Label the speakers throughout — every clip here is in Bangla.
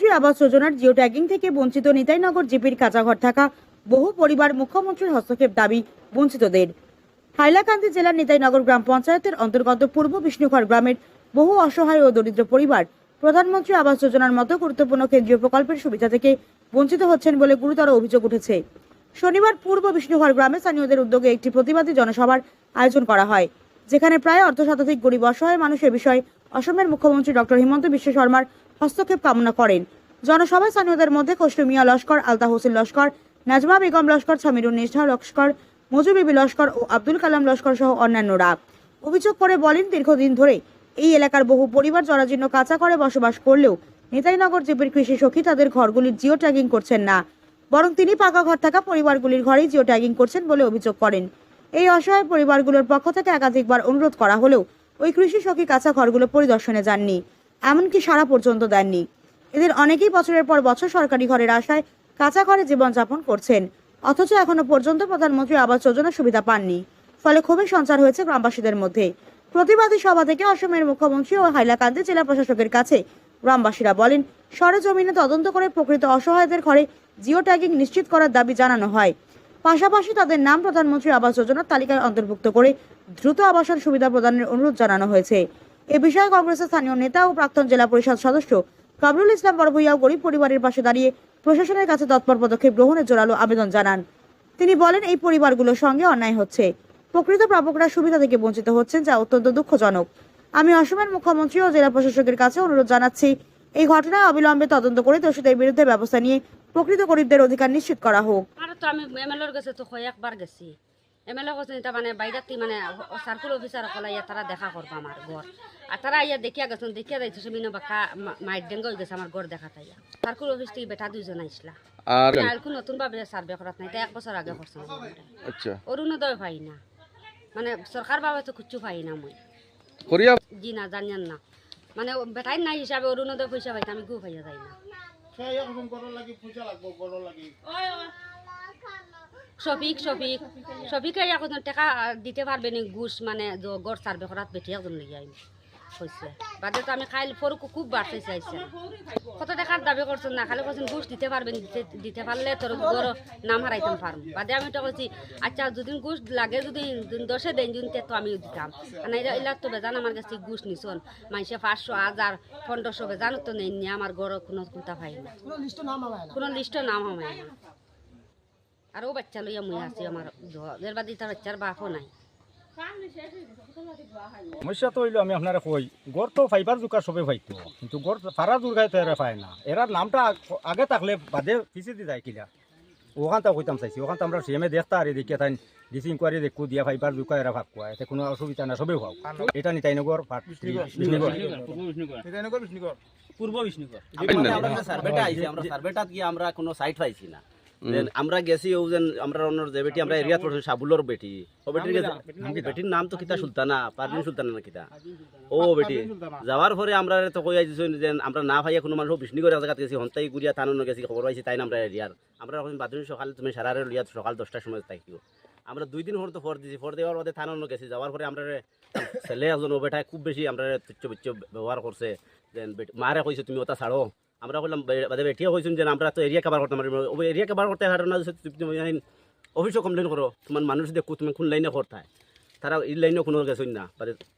Speaker 1: প্রধানমন্ত্রী আবাস যোজনার জিও ট্যাগিং থেকে বঞ্চিত নিতাইনগর জিপির কাঁচাঘর থাকা বহু পরিবার মুখ্যমন্ত্রীর হস্তক্ষেপ দাবি বঞ্চিতদের। হাইলাকান্দি জেলার নিতাইনগর গ্রাম পঞ্চায়েতের অন্তর্গত পূর্ব বিষ্ণুঘর গ্রামের বহু অসহায় ও দরিদ্র পরিবার প্রধানমন্ত্রী আবাস যোজনার মতো গুরুত্বপূর্ণ কেন্দ্রীয় প্রকল্পের সুবিধা থেকে বঞ্চিত হচ্ছেন বলে গুরুতর অভিযোগ উঠেছে। শনিবার পূর্ব বিষ্ণুঘর গ্রামে স্থানীয়দের উদ্যোগে একটি প্রতিবাদী জনসভার আয়োজন করা হয়, যেখানে প্রায় অর্ধশতাধিক গরিব অসহায় মানুষের বিষয়ে অসমের মুখ্যমন্ত্রী ডক্টর হিমন্ত বিশ্ব শর্মার হস্তক্ষেপ কামনা করেন। জনসভায় স্থানীয়দের মধ্যে খসরু মিয়া লস্কর, আলতা হোসেন লস্কর, নাজমা বেগম লস্কর, সামিরুন নিষ্ঠা লস্কর, মজু বিবি লস্কর ও আব্দুল কালাম লস্কর সহ অন্যান্যরা অভিযোগ করে বলেন, দীর্ঘদিন ধরে এই এলাকার বহু পরিবার জরাজীর্ণ কাঁচা ঘরে বসবাস করলেও নিতাইনগর জিপির কৃষি সখী তাদের ঘরগুলির জিও ট্যাগিং করছেন না, বরং তিনি পাকা ঘর থাকা পরিবারগুলির ঘরেই জিও ট্যাগিং করছেন বলে অভিযোগ করেন। এই অসহায় পরিবারগুলোর পক্ষ থেকে একাধিকবার অনুরোধ করা হলেও ওই কৃষি সখী কাঁচা ঘরগুলো পরিদর্শনে যাননি, এমনকি সাড়া পর্যন্ত দেননি। এদের অনেকেই বছরের পর বছর সরকারি ঘরের আশায় কাঁচা ঘরে জীবনযাপন করছেন, অথচ এখনো পর্যন্ত প্রধানমন্ত্রী আবাস যোজনার সুবিধা পাননি। ফলে ক্ষোভের সঞ্চার হয়েছে গ্রামবাসীদের মধ্যে। প্রতিবাদী সভা থেকে অসমের মুখ্যমন্ত্রী ও হাইলাকান্দি জেলা প্রশাসকের কাছে গ্রামবাসীরা বলেন, সরেজমিনে তদন্ত করে প্রকৃত অসহায়দের ঘরে জিও ট্যাগিং নিশ্চিত করার দাবি জানানো হয়। পাশাপাশি তাদের নাম প্রধানমন্ত্রী আবাস যোজনার তালিকায় অন্তর্ভুক্ত করে দ্রুত আবাসন সুবিধা প্রদানের অনুরোধ জানানো হয়েছে। এ বিষয়ে কংগ্রেসের স্থানীয় নেতা ও প্রাক্তন জেলা পরিষদ সদস্য কামরুল ইসলাম বড়ভূঁইয়াও গরিব পরিবারের পাশে দাঁড়িয়ে প্রশাসনের কাছে তৎপর পদক্ষেপ গ্রহণের জোরালো আবেদন জানান। তিনি বলেন, এই পরিবারগুলোর সঙ্গে অন্যায় হচ্ছে, প্রকৃত প্রাপকরা সুবিধা থেকে বঞ্চিত হচ্ছেন, যা অত্যন্ত দুঃখজনক। আমি অসমের মুখ্যমন্ত্রী ও জেলা প্রশাসকের কাছে অনুরোধ জানাচ্ছি, এই ঘটনায় অবিলম্বে তদন্ত করে দোষীদের বিরুদ্ধে ব্যবস্থা নিয়ে প্রকৃত গরিবদের অধিকার নিশ্চিত করা হোক।
Speaker 2: আমি এমএলএর কাছে তো কয়েকবার গেছি, এমএলএ কাছে এটা মানে বাইরাতি মানে সার্কুল অফিসার সকলে তারা দেখা করবো আমার ঘর, আর তারা ইয়া দেখিয়া গেছেন, দেখিয়া যাইছে সবিন বাঁকা মাইট ডেঙ্গ হয়ে গেছে আমার ঘর দেখা তাইয়া। সার্কুল অফিস থেকে বেটা দুইজন আইসলা, আর নতুন ভাবে সার্ভে করাত নাই, এটা 1 বছর আগে করছে। আচ্ছা, অরুণোদয় পাই না, মানে সরকার ভাবে তো কিচ্ছু পাই না, মই জি না জানিয়ান না, মানে বেটাই নাই হিসাবে অরুণোদয় পয়সা পাইতে আমি গু পাইয়া যাই না। শফিকে এখন টাকা দিতে পারবে নি ঘুষ, মানে গড় সার্ভে করাত বেটি একজন লেগে আইন হয়েছে, বাদে তো আমি খাইল ফরুক খুব বাড়তে চাইছে, কত টাকার দাবি করছেন না, খালি করছেন ঘুষ দিতে পারবেন, দিতে পারলে তোর গড় নাম হারাইতাম পারবো। বাদে আমি তো বলছি, আচ্ছা দুদিন ঘুষ লাগে, যদি 10 দিন দিনতে তো আমিও দিতাম, আর এলাক তো বেজান আমার কাছে ঘুষ নিছন, মানুষে 500, 1000, 1500 বেজান তো নেই, আমার গড় কোনো কোথা পাই না, কোনো লিস্টও নাম হয় না। আর ও বাচ্চা লইয়া মুই আছি, আমার এর বাদে তার বাচ্চার বাপও নাই।
Speaker 3: সমস্যা তো হইলো, আমি আপনারা কই গড় তো ফাইবার জোকা সবে পাইতো, কিন্তু গড় ফারা জোরগাই তো এরা পায় না, এরার নামটা আগে থাকলে বাদে পিছিয়ে দিয়ে যায় কিলা, ওখান তো কইতাম চাইছি, ওখান তো আমরা সিএমএ দেখতা আর দেখিয়া তাই ডিসি ইনকোয়ারি দেখু দিয়া ফাইবার জোকা এরা ভাগ কোয়া, এতে কোনো অসুবিধা না, সবে ভাগ। এটা নিতাইনগর
Speaker 4: পূর্ব বিষ্ণুগড় সার্ভেটা আইছে, আমরা সার্ভেটা গিয়ে আমরা কোনো সাইট পাইছি না, আমরা গেছি ও যেন আমরা অন্য যে বেটি আমরা এরিয়া পড়ছি সাবুলর বেটি, ও বেটির বেটির নাম তো কিতা সুলতানা, পারভিন সুলতানা না কিতা, ও বেটি যাওয়ার পরে আমরা তো কই আইছি যে আমরা না ভাইয়া কোনো মানুষ বিষ্ণুগড় জায়গা গেছি, হন্তাই গুড়িয়া থানো গেছি, খবর পাইছি তাই না আমরা এরিয়ার, আমরা এখন বাদুন সকাল তুমি সারারে লিয়া সকাল 10টার সময় থাকিও, আমরা 2 দিন হর তো ফর দিছি, ফর দেওয়ার বাদে থানো গেছি, যাওয়ার পরে আমরা ছেলে একজন ও বেটায় খুব বেশি আমরা তুচ্ছ ব্যবহার করছে, যে মারে কইছে তুমি ওটা ছাড়ো, আমরা বললাম বাদে বেটিও কইছেন যে আমরা তো এরিয়া কাভার করতে পারি, এরিয়া কাভার করতে হার না, তুমি অফিসও কমপ্লেন করো, তোমার মানুষ দেখো তুমি কোন লাইনে করতে, তারা এই লাইনেও কোনো গেছেন না,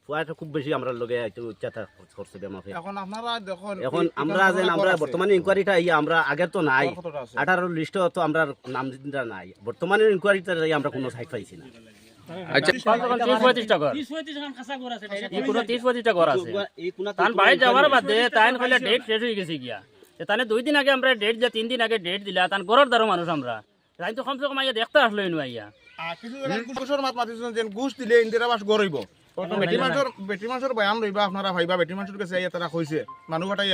Speaker 4: ফুয়াটা খুব বেশি আমরা লগে ইচ্ছা করছে বেমাফে। এখন আমরা যে আমরা বর্তমানে ইনকোয়ারিটা আমরা আগের তো নাই, 18 লিস্ট তো আমরা নাম নাই, বর্তমানে ইনকোয়ারিটা আমরা কোনো সাইট পাইছি না।
Speaker 5: তানে 2 দিন আগে আমরা ডেট দিয়া 3 দিন আগে ডেট দিলা, তান গরর দ্বারা মানুষ আমরা তাই তো কমসে কম আইয়া দেখতে আসলো এনু আইয়া
Speaker 6: ঘুষ দিলে ইন্দিরাবাস গড়াইব, বেটি মানুষের বয়ান লইবা আপনারা ভাইবা, বেটি মানুষের কাছে আইয়া তারা কইছে মানুষ কটাই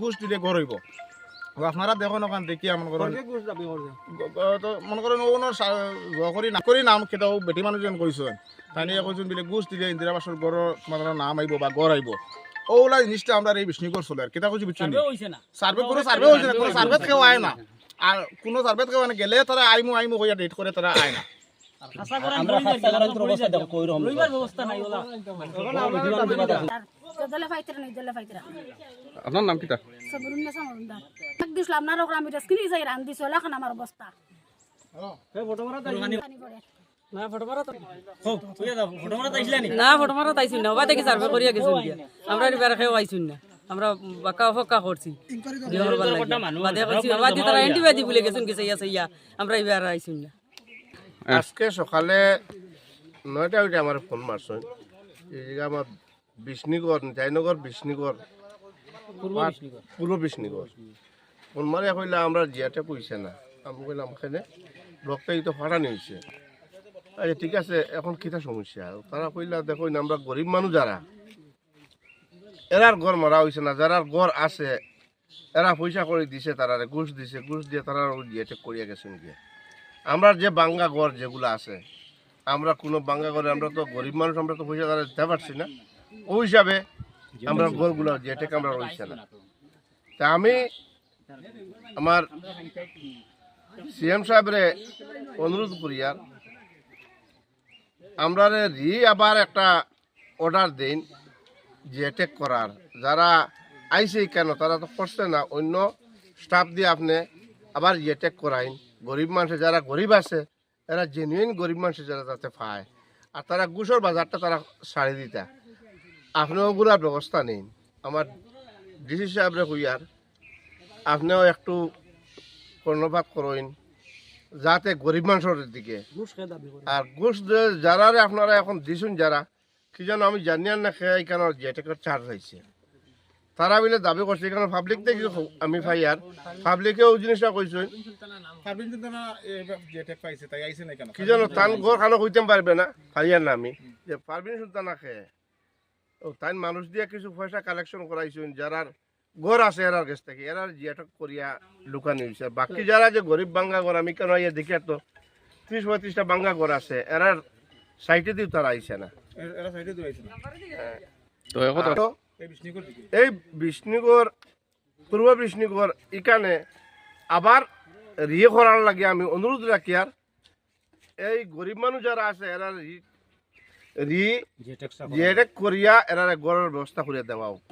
Speaker 6: ঘুষ দিলে গড়াইব, আপনারা দেখুন ওখান দেখি মনে করেন মনে করেন করি নাম খেতাও বেটি মানুষ যেন কইছেন, তাই নিয়ে কইছেন বলে ঘুষ দিলে ইন্দিরাবাসের গড় তোমাদের নাম আইব বা গড় আইব, ওলা জিনিসটা আমরা এই বিষ্ণুগড় চলে আর কেটা কইছি বুঝছেন, সার্ভে কোনো সার্ভে হয়েছে না, কোনো সার্ভে কেউ আয় না, আর কোনো সার্ভে কেউ গেলে তারা আইমু কইয়া ডেট করে তারা আয় না।
Speaker 3: আপনার নাম কিটা?
Speaker 7: সবরুন্নেসা মজুমদার এক দিছিল আপনার ওখানে আমি স্ক্রিনে যাই রান দিছিল এখন আমার অবস্থা পানি পড়ে।
Speaker 5: না ফটো মারা তাইছি না ওবা দেখি সার্ভে করিয়া গেছি আমরা এবার খেয়ে আইছি না আমরা বাক্কা ফক্কা করছি বাদে কইছি বাবা দি তারা অ্যান্টিবায়োটিক বলে গেছেন গেছে ইয়া আমরা এবার আইছি না
Speaker 8: আজকে সকালে 9টা ওইটা আমার ফোন মারছেন এই জায়গা আমার বিষ্ণুগড় জয়নগর বিষ্ণুগড় পূর্ব বিষ্ণুগড় ফোন মারিয়া কইলা আমরা জিয়াটা কইছে না আমি কইলাম এখানে ব্লকটা তো ফাটানি হয়েছে আচ্ছা ঠিক আছে এখন কিটা সমস্যা তারা কইলা দেখো না আমরা গরিব মানুষ যারা এরার ঘর মারা হয়েছে না যারা ঘর আছে এরা পয়সা করে দিছে তারা ঘুষ দিছে ঘুষ দিয়ে তারা জিয়াটা করিয়া গেছেন গিয়ে আমরা যে বাঙ্গা ঘর যেগুলো আছে আমরা কোনো বাঙ্গা ঘরে আমরা তো গরিব মানুষ আমরা তো পয়সা তারা দিতে পারছি না ওই হিসাবে আমরা ঘরগুলো যেটাকে আমরা রয়েছে না তা আমি আমার সিএম সাহেবরে অনুরোধ করি আর আমরা আবার একটা অর্ডার দিন যে অ্যাটেক করার যারা আইছে কেন তারা তো করছে না অন্য স্টাফ দিয়ে আপনি আবার অ্যাটেক করাইন গরিব মানুষের যারা গরিব আছে এরা জেনুইন গরিব মানুষের যারা যাতে পায় আর তারা ঘুষের বাজারটা তারা সারি দিতা আপনিও ওগুলার ব্যবস্থা নিন আমার ডিসি সাহেবরে কইয়ার আপনিও একটু কর্ণপাত করেন যাতে গরিব মানুষের দিকে আর ঘুষ যারা আপনারা এখন দিছুন যারা কি যেন আমি জানি না খেয়ে এখানে যেটাকে চার্জ হয়েছে তারা মিলে দাবি করছে এখানে পাবলিক থেকে আমি পাই আর পাবলিকেও জিনিসটা কইছেন
Speaker 6: পারবিন কিন্তু না যেটা পাইছে তাই আইছে না কেন
Speaker 8: কি যেন তান ঘর খানো কইতে পারবে না পাইয়ার না আমি যে পারবিন সুলতানা খেয়ে ও তাই মানুষ দিয়ে কিছু পয়সা কালেকশন করাইছেন যারা ঘর আছে এরার কাছ থেকে এরার জিয়াটা করিয়া লুকানি হয়েছে বাকি যারা যে গরিব বাঙ্গা ঘর আমি কেন ইয়ে দেখি তো 30-35টা বাঙ্গা ঘর আছে এরার সাইটে দিও তারা আইছে না
Speaker 6: এরা সাইডে দিয়ে আইছে না
Speaker 8: তো
Speaker 6: এই বিষ্ণুগড় দিকে
Speaker 8: এই বিষ্ণুগড় পূর্ব বিষ্ণুগড় এখানে আবার রিয়ে করার লাগে আমি অনুরোধ রাখি আর এই গরিব মানুষ যারা আছে এরা রি যেটা করিয়া এরা গড়ের ব্যবস্থা করে দেওয়া হোক